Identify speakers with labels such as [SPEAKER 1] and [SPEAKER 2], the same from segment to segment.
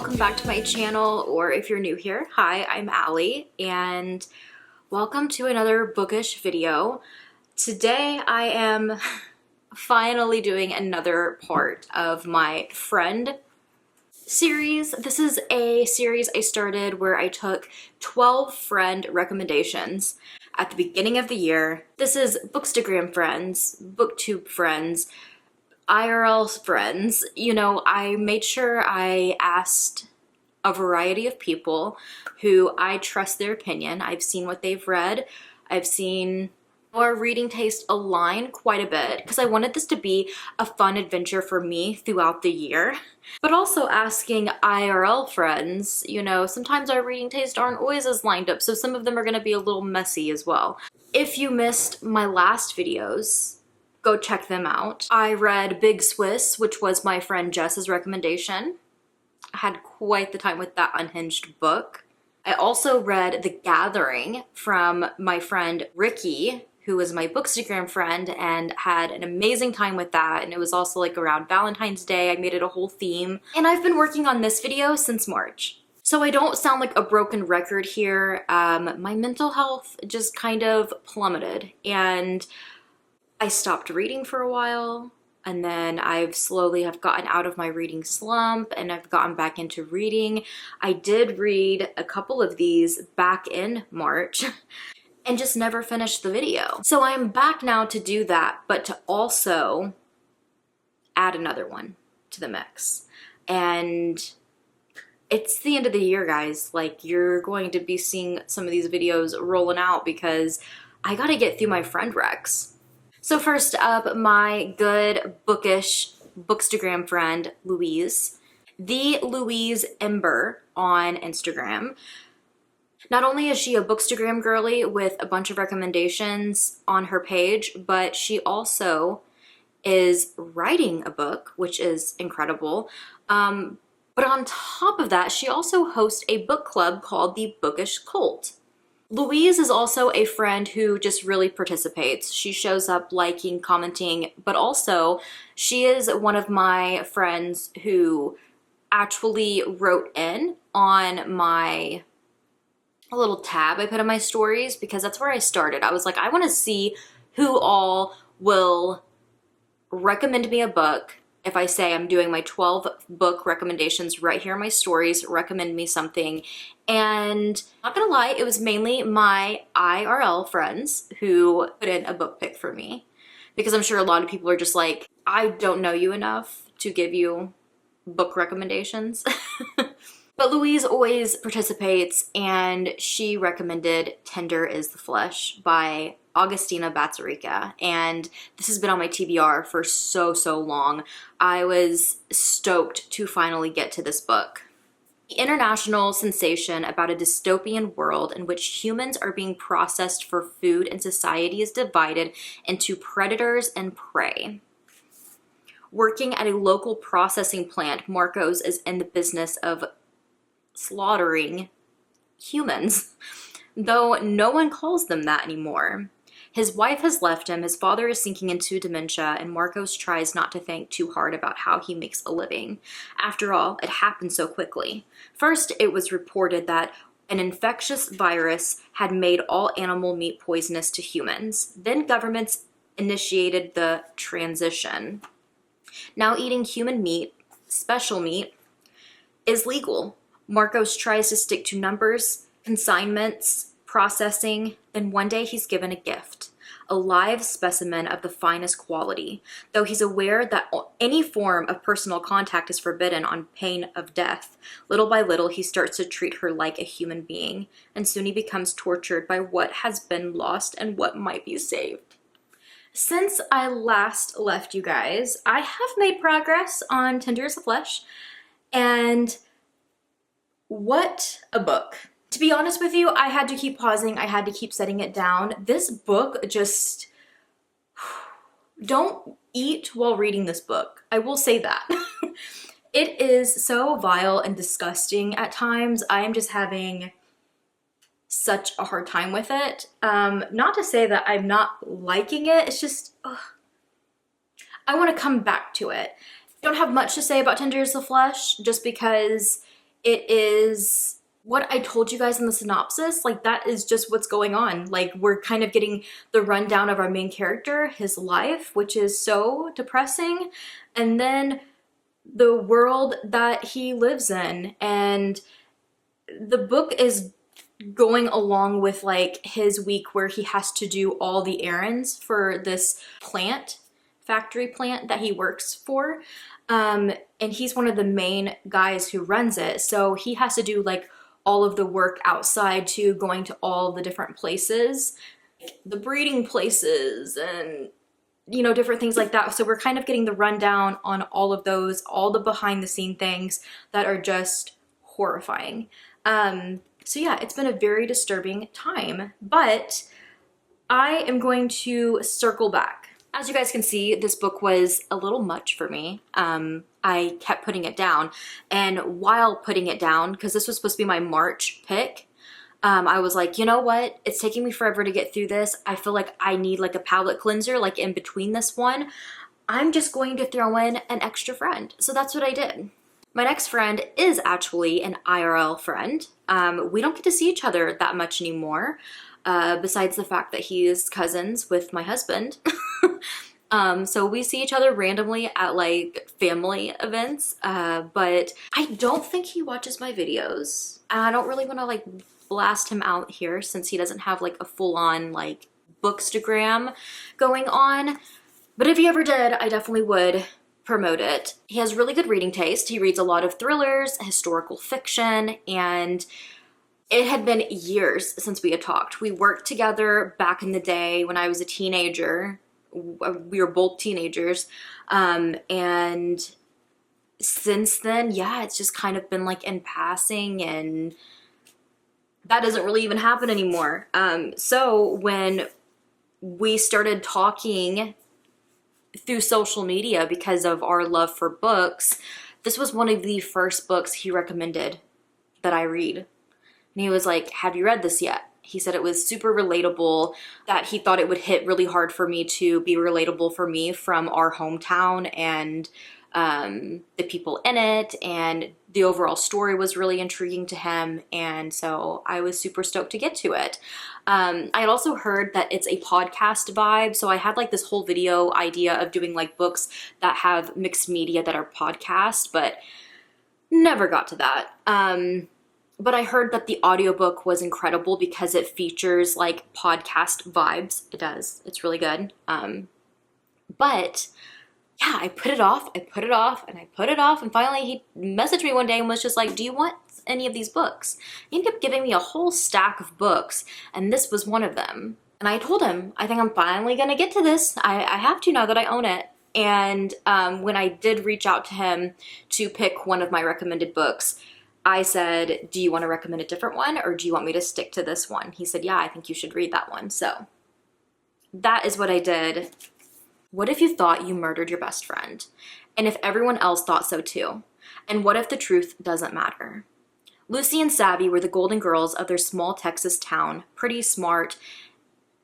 [SPEAKER 1] welcome back to my channel, or if you're new here, hi, I'm Allie, and welcome to another bookish video. Today I am finally doing another part of my friend series. This is a series I started where I took 12 friend recommendations at the beginning of the year. This is Bookstagram friends, Booktube friends, IRL friends. You know, I made sure I asked a variety of people who I trust their opinion. I've seen what they've read. I've seen our reading taste align quite a bit because I wanted this to be a fun adventure for me throughout the year. But also asking IRL friends, you know, sometimes our reading tastes aren't always as lined up, so some of them are going to be a little messy as well. If you missed my last videos, go check them out. I read Big Swiss, which was my friend Jess's recommendation. I had quite the time with that unhinged book. I also read The Gathering from my friend Ricky, who was my Bookstagram friend, and had an amazing time with that. And it was also like around Valentine's Day. I made it a whole theme. And I've been working on this video since March. So I don't sound like a broken record here. My mental health just kind of plummeted, and I stopped reading for a while, and then I've slowly have gotten out of my reading slump and I've gotten back into reading. I did read a couple of these back in March and just never finished the video. So I'm back now to do that, but to also add another one to the mix. And it's the end of the year, guys. Like, you're going to be seeing some of these videos rolling out because I gotta get through my friend recs. So first up, my good bookish Bookstagram friend, Louise. The Louise Ember on Instagram. Not only is she a Bookstagram girly with a bunch of recommendations on her page, but she also is writing a book, which is incredible. But on top of that, she also hosts a book club called the Bookish Cult. Louise is also a friend who just really participates. She shows up liking, commenting, but also she is one of my friends who actually wrote in on my little tab I put on my stories, because that's where I started. I was like, I want to see who all will recommend me a book. If I say I'm doing my 12 book recommendations right here in my stories, recommend me something. And not gonna lie, it was mainly my IRL friends who put in a book pick for me, because I'm sure a lot of people are just like, I don't know you enough to give you book recommendations. But Louise always participates, and she recommended Tender is the Flesh by Agustina Batzericca, and this has been on my TBR for so long. I was stoked to finally get to this book. The international sensation about a dystopian world in which humans are being processed for food and society is divided into predators and prey. Working at a local processing plant, Marcos is in the business of slaughtering humans, though no one calls them that anymore. His wife has left him, his father is sinking into dementia, and Marcos tries not to think too hard about how he makes a living. After all, it happened so quickly. First, it was reported that an infectious virus had made all animal meat poisonous to humans. Then governments initiated the transition. Now eating human meat, special meat, is legal. Marcos tries to stick to numbers, consignments, processing, then one day he's given a gift, a live specimen of the finest quality. Though he's aware that any form of personal contact is forbidden on pain of death, little by little he starts to treat her like a human being, and soon he becomes tortured by what has been lost and what might be saved. Since I last left you guys, I have made progress on Tender is the Flesh, and what a book. To be honest with you, I had to keep pausing. I had to keep setting it down. This book just... Don't eat while reading this book. I will say that. It is so vile and disgusting at times. I am just having such a hard time with it. Not to say that I'm not liking it. It's just... I want to come back to it. I don't have much to say about Tender is the Flesh, just because it is what I told you guys in the synopsis. Like, that is just what's going on. Like, we're kind of getting the rundown of our main character, his life, which is so depressing, and then the world that he lives in. And the book is going along with like his week where he has to do all the errands for this factory plant that he works for. And he's one of the main guys who runs it. So he has to do like all of the work outside too, going to all the different places, the breeding places and, you know, different things like that. So we're kind of getting the rundown on all of those, all the behind the scene things that are just horrifying. So yeah, it's been a very disturbing time, but I am going to circle back. As you guys can see, this book was a little much for me. I kept putting it down, and while putting it down, because this was supposed to be my March pick, I was like, you know what? It's taking me forever to get through this. I feel like I need like a palate cleanser, like in between this one. I'm just going to throw in an extra friend. So that's what I did. My next friend is actually an IRL friend. We don't get to see each other that much anymore, besides the fact that he is cousins with my husband. So we see each other randomly at like family events, but I don't think he watches my videos. I don't really want to like blast him out here since he doesn't have like a full-on like bookstagram going on. But if he ever did, I definitely would promote it. He has really good reading taste. He reads a lot of thrillers, historical fiction, and it had been years since we had talked. We worked together back in the day when I was a teenager. We were both teenagers. And since then, yeah, it's just kind of been like in passing, and that doesn't really even happen anymore. So when we started talking through social media because of our love for books, this was one of the first books he recommended that I read. And he was like, have you read this yet? He said it was super relatable, that he thought it would hit really hard for me to be relatable for me from our hometown, and the people in it, and the overall story was really intriguing to him. And so I was super stoked to get to it. I had also heard that it's a podcast vibe. So I had like this whole video idea of doing like books that have mixed media that are podcast, but never got to that. But I heard that the audiobook was incredible because it features like podcast vibes. It does. It's really good. But yeah, I put it off, and I put it off, and finally he messaged me one day and was just like, do you want any of these books? He ended up giving me a whole stack of books, and this was one of them. And I told him, I think I'm finally gonna get to this. I have to now that I own it. And when I did reach out to him to pick one of my recommended books, I said, do you want to recommend a different one, or do you want me to stick to this one? He said, yeah, I think you should read that one. So that is what I did. What if you thought you murdered your best friend? And if everyone else thought so too? And what if the truth doesn't matter? Lucy and Savvy were the golden girls of their small Texas town, pretty smart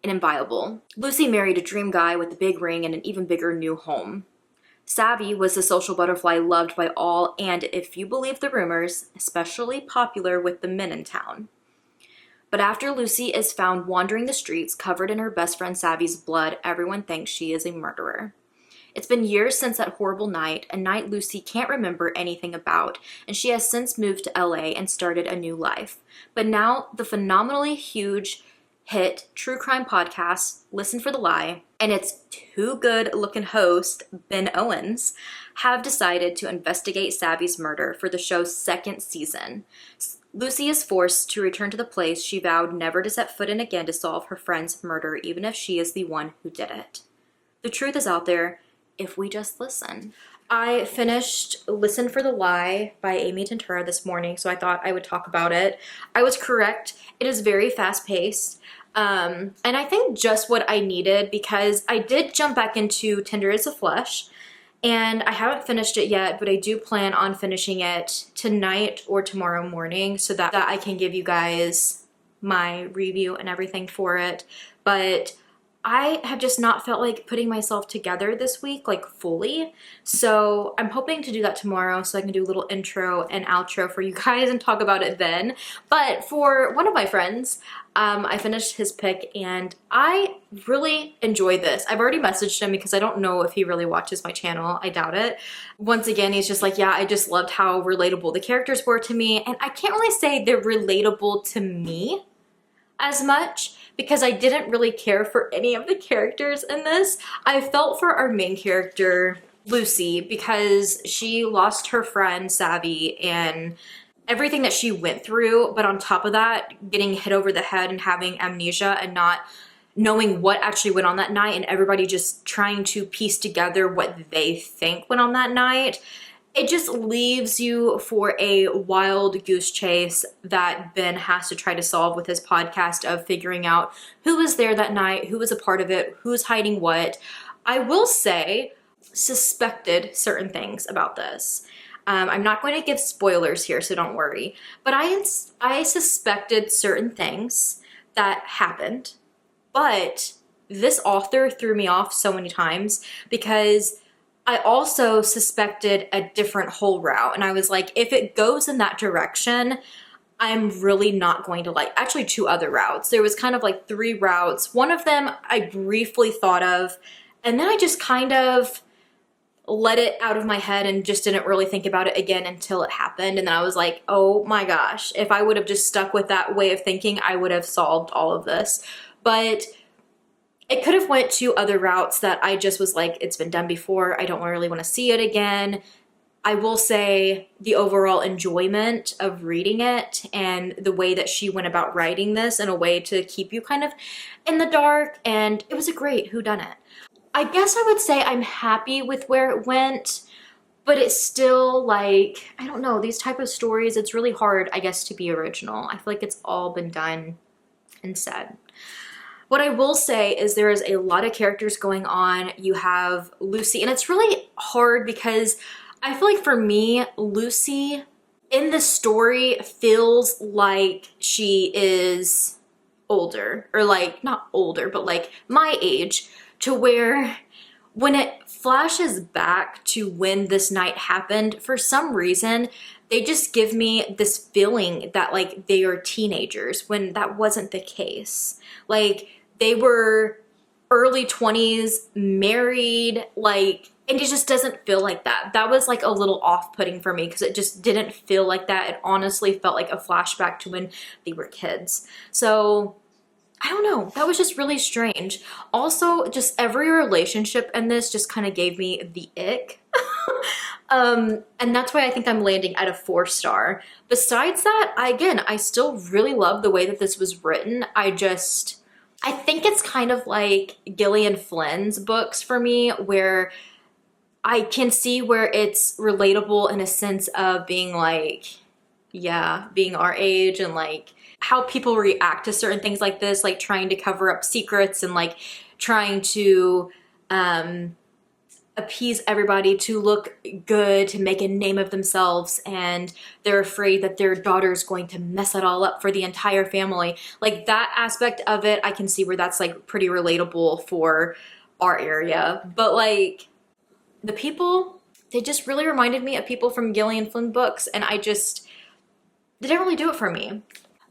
[SPEAKER 1] and inviolable. Lucy married a dream guy with a big ring and an even bigger new home. Savvy was the social butterfly loved by all, and if you believe the rumors, especially popular with the men in town. But after Lucy is found wandering the streets covered in her best friend Savvy's blood, everyone thinks she is a murderer. It's been years since that horrible night, a night Lucy can't remember anything about, and she has since moved to LA and started a new life. But now the phenomenally huge hit true crime podcast, Listen for the Lie, and its too good looking host, Ben Owens, have decided to investigate Savvy's murder for the show's second season. Lucy is forced to return to the place she vowed never to set foot in again to solve her friend's murder, even if she is the one who did it. The truth is out there if we just listen. I finished Listen for the Lie by Amy Tintera this morning, so I thought I would talk about it. I was correct. It is very fast-paced. And I think just what I needed, because I did jump back into Tender as a Flesh, and I haven't finished it yet, but I do plan on finishing it tonight or tomorrow morning so that I can give you guys my review and everything for it. But I have just not felt like putting myself together this week, like fully. So I'm hoping to do that tomorrow so I can do a little intro and outro for you guys and talk about it then. But for one of my friends, I finished his pick and I really enjoyed this. I've already messaged him because I don't know if he really watches my channel. I doubt it. Once again, he's just like, yeah, I just loved how relatable the characters were to me. And I can't really say they're relatable to me as much because I didn't really care for any of the characters in this. I felt for our main character, Lucy, because she lost her friend, Savvy, and everything that she went through, but on top of that, getting hit over the head and having amnesia and not knowing what actually went on that night and everybody just trying to piece together what they think went on that night. It just leaves you for a wild goose chase that Ben has to try to solve with his podcast of figuring out who was there that night, who was a part of it, who's hiding what. I will say, suspected certain things about this. I'm not going to give spoilers here, so don't worry. But I suspected certain things that happened. But this author threw me off so many times because I also suspected a different whole route. And I was like, if it goes in that direction, I'm really not going to like, actually 2 other routes. There was kind of like 3 routes. One of them I briefly thought of, and then I just kind of let it out of my head and just didn't really think about it again until it happened. And then I was like, oh my gosh, if I would have just stuck with that way of thinking, I would have solved all of this. But it could have went 2 other routes that I just was like, it's been done before. I don't really want to see it again. I will say the overall enjoyment of reading it and the way that she went about writing this in a way to keep you kind of in the dark. And it was a great whodunit. I guess I would say I'm happy with where it went, but it's still like, I don't know, these type of stories, it's really hard, I guess, to be original. I feel like it's all been done and said. What I will say is there is a lot of characters going on. You have Lucy, and it's really hard because I feel like for me, Lucy in the story feels like she is older, or like, not older, but like my age, to where when it flashes back to when this night happened, for some reason, they just give me this feeling that like they are teenagers when that wasn't the case. Like they were early 20s, married, like, and it just doesn't feel like that. That was like a little off-putting for me because it just didn't feel like that. It honestly felt like a flashback to when they were kids. So I don't know, that was just really strange. Also, just every relationship in this just kind of gave me the ick. And that's why I think I'm landing at a 4-star. Besides that, I still really love the way that this was written. I think it's kind of like Gillian Flynn's books for me, where I can see where it's relatable in a sense of being like, yeah, being our age and like how people react to certain things like this, like trying to cover up secrets and like trying to appease everybody to look good, to make a name of themselves, and they're afraid that their daughter's going to mess it all up for the entire family. Like that aspect of it, I can see where that's like pretty relatable for our area. But like the people, they just really reminded me of people from Gillian Flynn books, and they didn't really do it for me.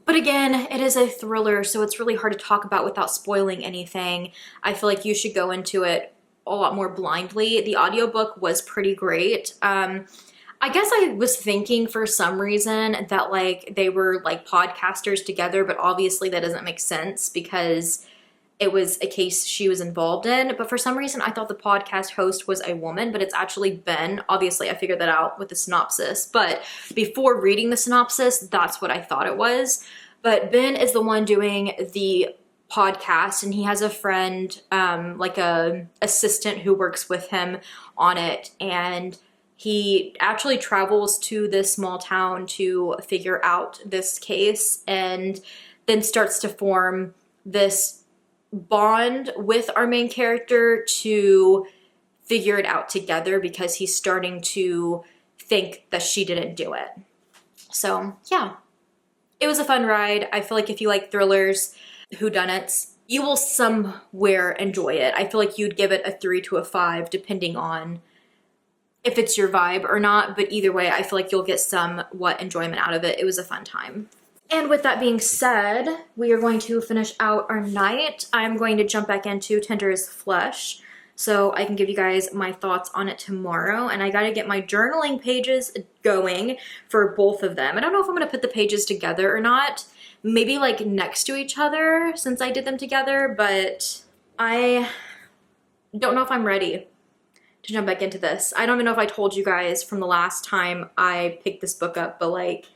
[SPEAKER 1] But again, it is a thriller, so it's really hard to talk about without spoiling anything. I feel like you should go into it a lot more blindly. The audiobook was pretty great. I guess I was thinking for some reason that like they were like podcasters together, but obviously that doesn't make sense because it was a case she was involved in. But for some reason, I thought the podcast host was a woman, but it's actually Ben. Obviously, I figured that out with the synopsis. But before reading the synopsis, that's what I thought it was. But Ben is the one doing the podcast, and he has a friend, like a assistant who works with him on it. And he actually travels to this small town to figure out this case and then starts to form this bond with our main character to figure it out together because he's starting to think that she didn't do it. So yeah, it was a fun ride. I feel like if you like thrillers, whodunits, you will somewhere enjoy it. I feel like you'd give it a 3 to a 5 depending on if it's your vibe or not, but either way, I feel like you'll get somewhat enjoyment out of it. It was a fun time. And with that being said, we are going to finish out our night. I'm going to jump back into Tintera's Flesh so I can give you guys my thoughts on it tomorrow. And I gotta get my journaling pages going for both of them. I don't know if I'm gonna put the pages together or not. Maybe like next to each other since I did them together, but I don't know if I'm ready to jump back into this. I don't even know if I told you guys from the last time I picked this book up, but like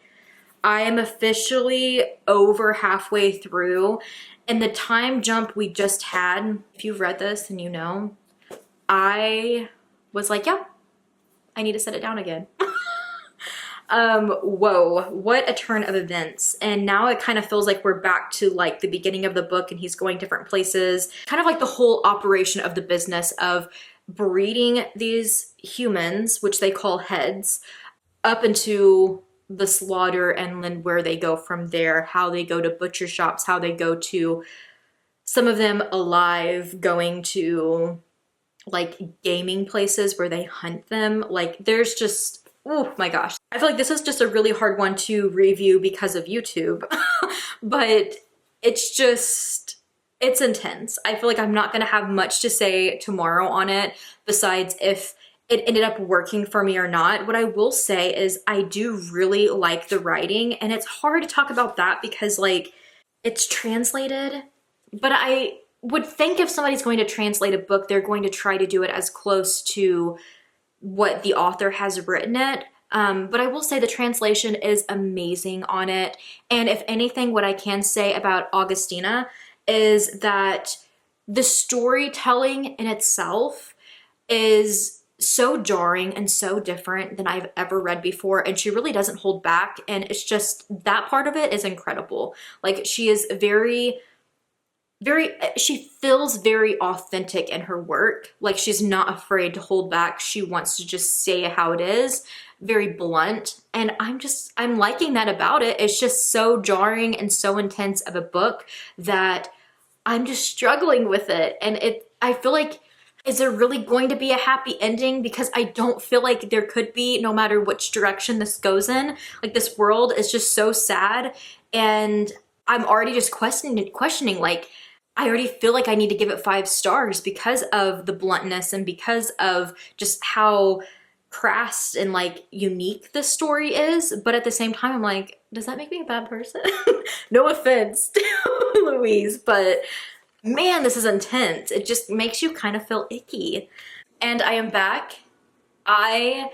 [SPEAKER 1] I am officially over halfway through, and the time jump we just had, if you've read this and you know, I was like, yeah, I need to set it down again. Whoa, what a turn of events. And now it kind of feels like we're back to like the beginning of the book and he's going different places. Kind of like the whole operation of the business of breeding these humans, which they call heads, up into the slaughter and then where they go from there, how they go to butcher shops, how they go to, some of them alive, going to like gaming places where they hunt them. Like there's just, oh my gosh. I feel like this is just a really hard one to review because of YouTube, but it's just, it's intense. I feel like I'm not gonna have much to say tomorrow on it besides if it ended up working for me or not. What I will say is I do really like the writing, and it's hard to talk about that because like it's translated, but I would think if somebody's going to translate a book, they're going to try to do it as close to what the author has written it. But I will say the translation is amazing on it. And if anything, what I can say about Agustina is that the storytelling in itself is so jarring and so different than I've ever read before. And she really doesn't hold back. And it's just, that part of it is incredible. Like she is she feels very authentic in her work. Like she's not afraid to hold back. She wants to just say how it is, very blunt. And I'm liking that about it. It's just so jarring and so intense of a book that I'm just struggling with it. And I feel like, is there really going to be a happy ending? Because I don't feel like there could be, no matter which direction this goes in. Like this world is just so sad. And I'm already just questioning like, I already feel like I need to give it 5 stars because of the bluntness and because of just how crass and like unique the story is. But at the same time, I'm like, does that make me a bad person? No offense to Louise, but man, this is intense. It just makes you kind of feel icky. And I am back. I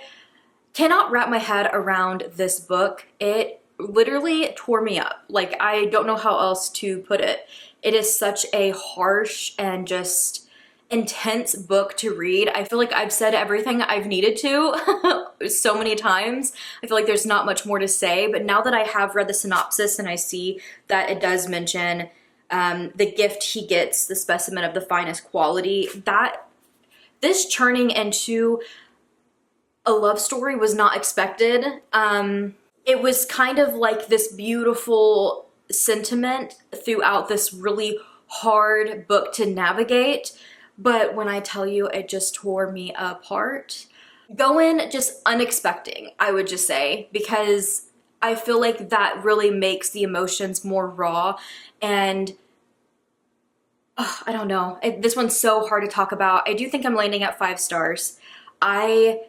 [SPEAKER 1] cannot wrap my head around this book. It literally tore me up. Like, I don't know how else to put it. It is such a harsh and just intense book to read. I feel like I've said everything I've needed to so many times. I feel like there's not much more to say, but now that I have read the synopsis and I see that it does mention the gift he gets, the specimen of the finest quality, that this turning into a love story was not expected. It was kind of like this beautiful sentiment throughout this really hard book to navigate. But when I tell you, it just tore me apart. Going just unexpected, I would just say, because I feel like that really makes the emotions more raw. And I don't know, this one's so hard to talk about. I do think I'm landing at 5 stars. I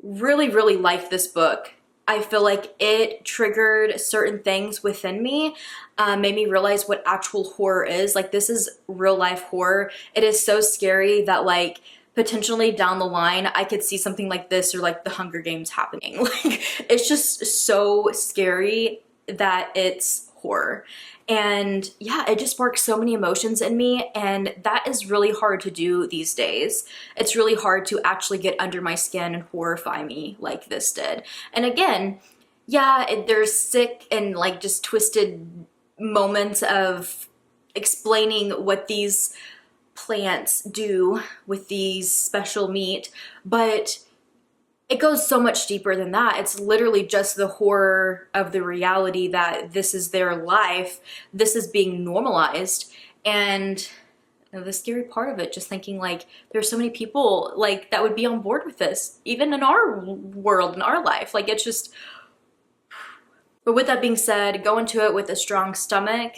[SPEAKER 1] really, really like this book. I feel like it triggered certain things within me, made me realize what actual horror is. Like, this is real life horror. It is so scary that like potentially down the line, I could see something like this or like the Hunger Games happening. Like, it's just so scary that it's horror. And yeah, it just sparks so many emotions in me, and that is really hard to do these days. It's really hard to actually get under my skin and horrify me like this did. And again, yeah, there's sick and like just twisted moments of explaining what these plants do with these special meat, but it goes so much deeper than that. It's literally just the horror of the reality that this is their life. This is being normalized. And the scary part of it, just thinking like there's so many people like that would be on board with this, even in our world, in our life. Like it's just, but with that being said, go into it with a strong stomach.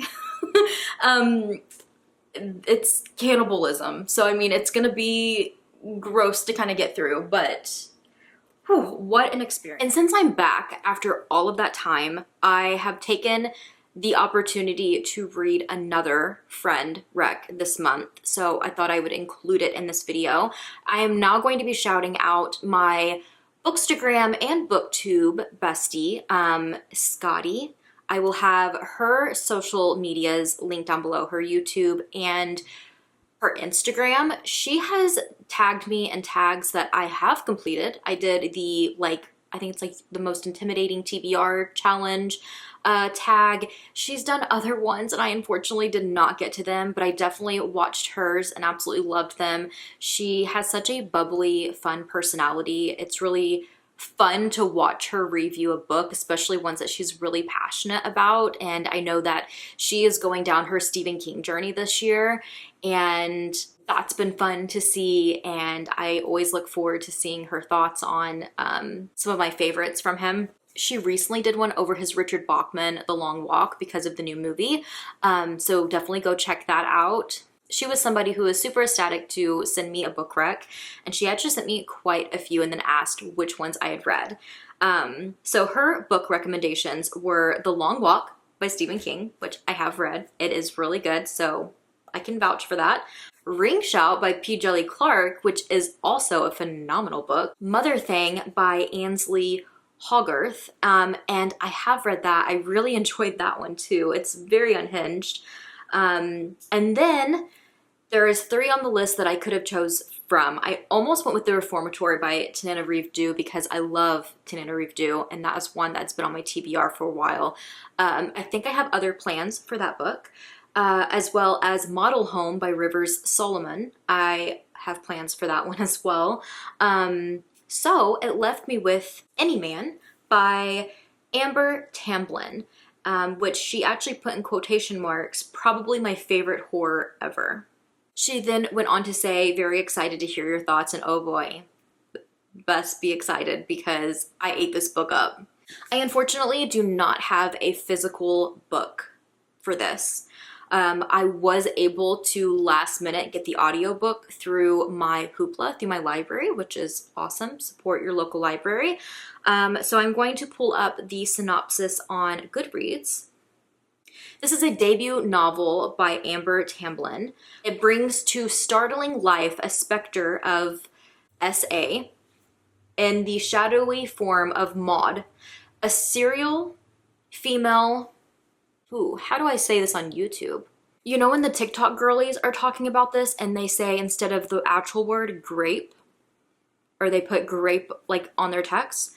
[SPEAKER 1] It's cannibalism. So, I mean, it's gonna be gross to kind of get through, but whew, what an experience. And since I'm back after all of that time, I have taken the opportunity to read another friend rec this month. So I thought I would include it in this video. I am now going to be shouting out my Bookstagram and Booktube bestie, Scottie. I will have her social medias linked down below, her YouTube and her Instagram. She has tagged me in tags that I have completed. I did the, like, I think it's like the most intimidating TBR challenge tag. She's done other ones and I unfortunately did not get to them, but I definitely watched hers and absolutely loved them. She has such a bubbly, fun personality. It's really fun to watch her review a book, especially ones that she's really passionate about. And I know that she is going down her Stephen King journey this year, and that's been fun to see. And I always look forward to seeing her thoughts on some of my favorites from him. She recently did one over his Richard Bachman, The Long Walk, because of the new movie. So definitely go check that out. She was somebody who was super ecstatic to send me a book rec, and she actually sent me quite a few and then asked which ones I had read. So her book recommendations were The Long Walk by Stephen King, which I have read. It is really good, so I can vouch for that. Ring Shout by P. Djeli Clark, which is also a phenomenal book. Mother Thing by Ainsley Hogarth, and I have read that. I really enjoyed that one too. It's very unhinged. And then there is 3 on the list that I could have chose from. I almost went with The Reformatory by Tananarive Due because I love Tananarive Due, and that is one that's been on my TBR for a while. I think I have other plans for that book, as well as Model Home by Rivers Solomon. I have plans for that one as well. So it left me with Any Man by Amber Tamblyn, which she actually put in quotation marks, probably my favorite horror ever. She then went on to say, very excited to hear your thoughts, and oh boy, best be excited because I ate this book up. I unfortunately do not have a physical book for this. I was able to last minute get the audiobook through my Hoopla, through my library, which is awesome. Support your local library. So I'm going to pull up the synopsis on Goodreads. This is a debut novel by Amber Tamblyn. It brings to startling life a specter of S.A. in the shadowy form of Maud, a serial female. Ooh, how do I say this on YouTube? You know when the TikTok girlies are talking about this and they say instead of the actual word grape, or they put grape like on their text?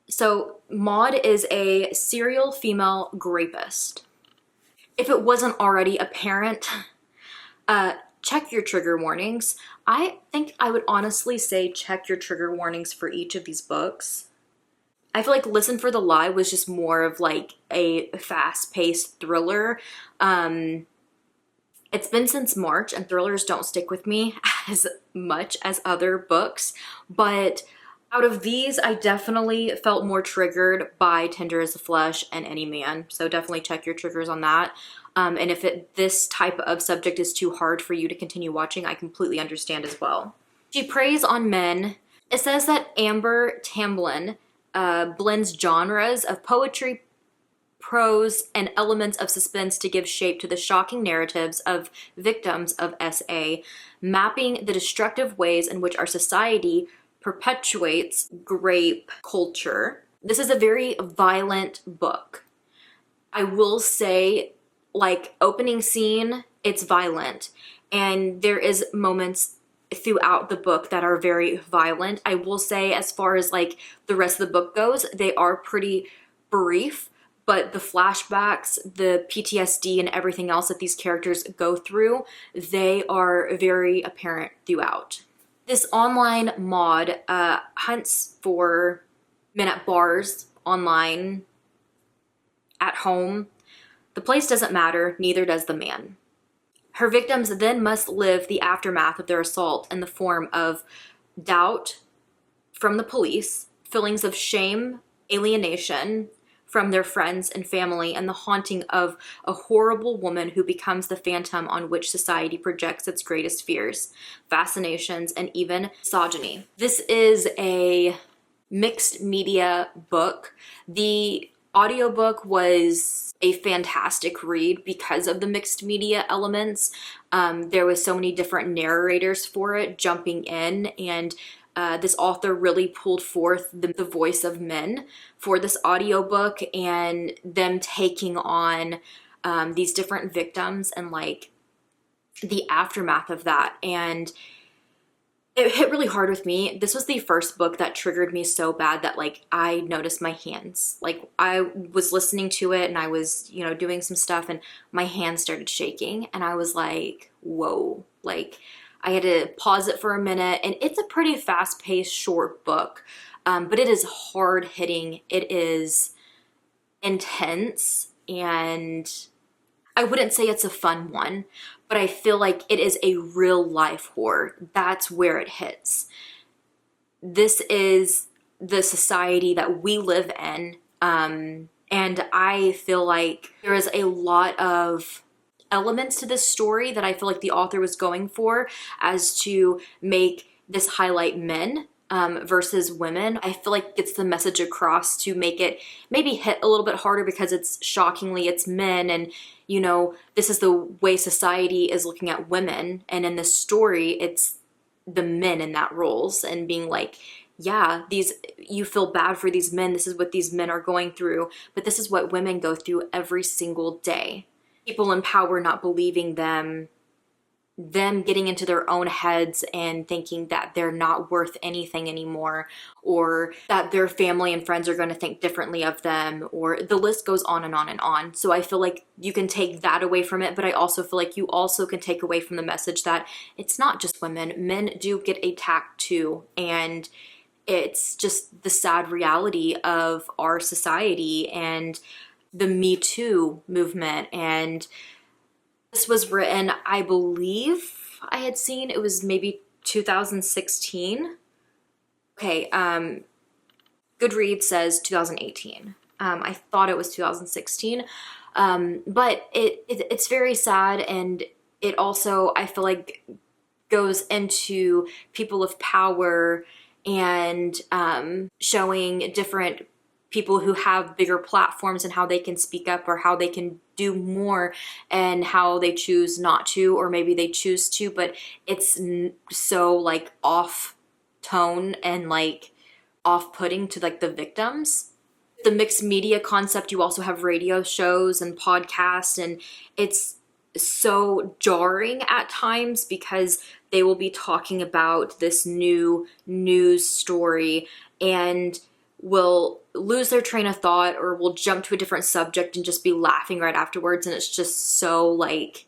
[SPEAKER 1] So Maud is a serial female grapist. If it wasn't already apparent, check your trigger warnings. I think I would honestly say check your trigger warnings for each of these books. I feel like Listen for the Lie was just more of like a fast-paced thriller. It's been since March and thrillers don't stick with me as much as other books, but out of these, I definitely felt more triggered by Tender as the Flesh and Any Man, so definitely check your triggers on that. And if this type of subject is too hard for you to continue watching, I completely understand as well. She preys on men. It says that Amber Tamblyn blends genres of poetry, prose, and elements of suspense to give shape to the shocking narratives of victims of SA, mapping the destructive ways in which our society perpetuates grape culture. This is a very violent book. I will say, like, opening scene, it's violent, and there is moments throughout the book that are very violent. I will say, as far as like the rest of the book goes, they are pretty brief, but the flashbacks, the PTSD, and everything else that these characters go through, they are very apparent throughout. This online mod hunts for men at bars, online, at home. The place doesn't matter, neither does the man. Her victims then must live the aftermath of their assault in the form of doubt from the police, feelings of shame, alienation from their friends and family, and the haunting of a horrible woman who becomes the phantom on which society projects its greatest fears, fascinations, and even misogyny. This is a mixed media book. The audiobook was a fantastic read because of the mixed media elements. There was so many different narrators for it jumping in, and this author really pulled forth the voice of men for this audiobook and them taking on these different victims and like the aftermath of that. And it hit really hard with me. This was the first book that triggered me so bad that like I noticed my hands. Like I was listening to it and I was, you know, doing some stuff and my hands started shaking and I was like, whoa, like I had to pause it for a minute. And it's a pretty fast-paced short book, but it is hard-hitting. It is intense, and I wouldn't say it's a fun one, but I feel like it is a real-life horror. That's where it hits. This is the society that we live in, and I feel like there is a lot of elements to this story that I feel like the author was going for as to make this highlight men versus women. I feel like gets the message across to make it maybe hit a little bit harder because it's men, and you know, this is the way society is looking at women, and in this story it's the men in that roles and being like, yeah, you feel bad for these men, this is what these men are going through, but this is what women go through every single day. People in power not believing them getting into their own heads and thinking that they're not worth anything anymore, or that their family and friends are going to think differently of them, or the list goes on and on and on. So I feel like you can take that away from it, but I also feel like you also can take away from the message that it's not just women. Men do get attacked too, and it's just the sad reality of our society and the Me Too movement. And this was written, I believe I had seen, it was maybe 2016. Okay, Goodreads says 2018. I thought it was 2016. But it's very sad, and it also, I feel like, goes into people of power and showing different people who have bigger platforms and how they can speak up or how they can do more and how they choose not to, or maybe they choose to, but it's so like off tone and like off-putting to like the victims. The mixed media concept, you also have radio shows and podcasts, and it's so jarring at times because they will be talking about this new news story and will lose their train of thought or will jump to a different subject and just be laughing right afterwards. And it's just so like,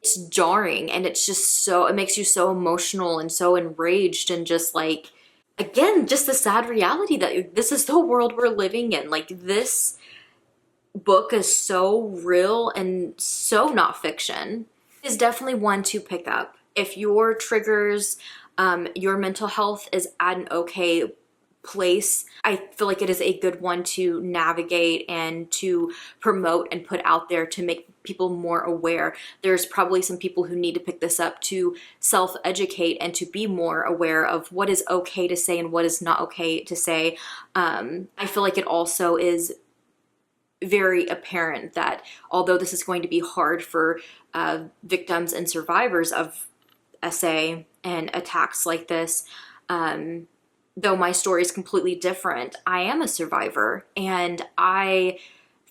[SPEAKER 1] it's jarring, and it's just so, it makes you so emotional and so enraged, and just like, again, just the sad reality that this is the world we're living in. Like, this book is so real and so not fiction. It's definitely one to pick up. If your triggers, your mental health is at an okay place, I feel like it is a good one to navigate and to promote and put out there to make people more aware. There's probably some people who need to pick this up to self-educate and to be more aware of what is okay to say and what is not okay to say. I feel like it also is very apparent that although this is going to be hard for victims and survivors of SA and attacks like this, though my story is completely different, I am a survivor, and I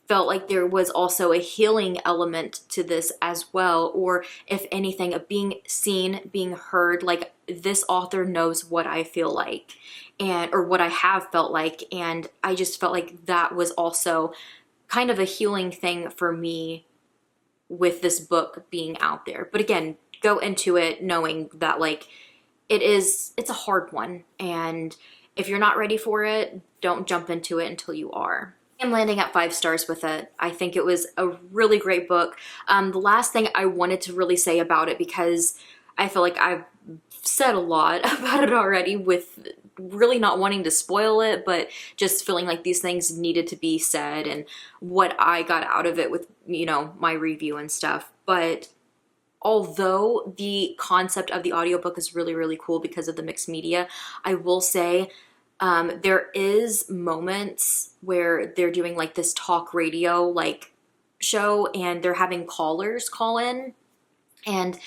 [SPEAKER 1] felt like there was also a healing element to this as well, or if anything, of being seen, being heard. Like, this author knows what I feel like, and or what I have felt like, and I just felt like that was also kind of a healing thing for me with this book being out there. But again, go into it knowing that like it's a hard one, and if you're not ready for it, don't jump into it until you are. I'm landing at 5 stars with it. I think it was a really great book. The last thing I wanted to really say about it, because I feel like I've said a lot about it already with really not wanting to spoil it, but just feeling like these things needed to be said and what I got out of it with, you know, my review and stuff. But although the concept of the audiobook is really, really cool because of the mixed media, I will say there is moments where they're doing like this talk radio like show and they're having callers call in, and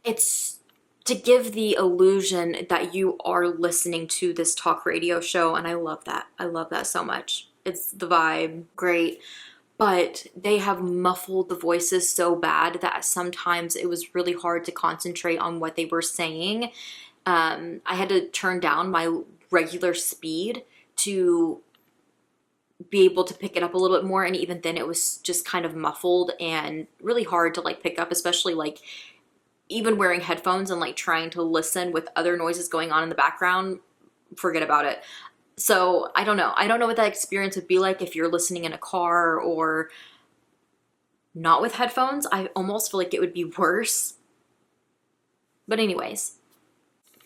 [SPEAKER 1] it's to give the illusion that you are listening to this talk radio show, and I love that. I love that so much. It's the vibe, great. But they have muffled the voices so bad that sometimes it was really hard to concentrate on what they were saying. I had to turn down my regular speed to be able to pick it up a little bit more, and even then it was just kind of muffled and really hard to like pick up, especially like even wearing headphones and like trying to listen with other noises going on in the background. Forget about it. So I don't know what that experience would be like if you're listening in a car or not with headphones. I almost feel like it would be worse. But anyways,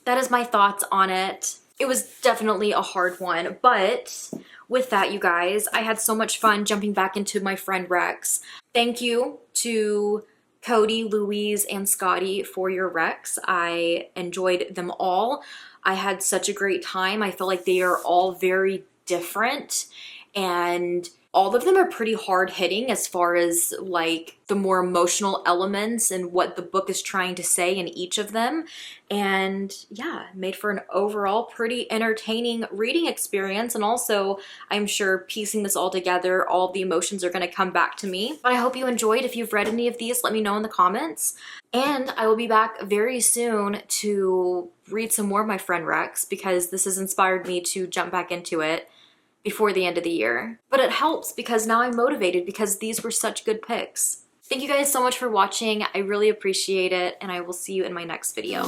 [SPEAKER 1] that is my thoughts on it. It was definitely a hard one, but with that, you guys, I had so much fun jumping back into my friend Rex. Thank you to Cody, Louise, and Scottie for your recs. I enjoyed them all. I had such a great time. I feel like they are all very different, and all of them are pretty hard hitting as far as like the more emotional elements and what the book is trying to say in each of them. And yeah, made for an overall pretty entertaining reading experience. And also, I'm sure piecing this all together, all the emotions are going to come back to me. But I hope you enjoyed. If you've read any of these, let me know in the comments. And I will be back very soon to read some more of my friend Rex, because this has inspired me to jump back into it before the end of the year. But it helps because now I'm motivated because these were such good picks. Thank you guys so much for watching. I really appreciate it, and I will see you in my next video.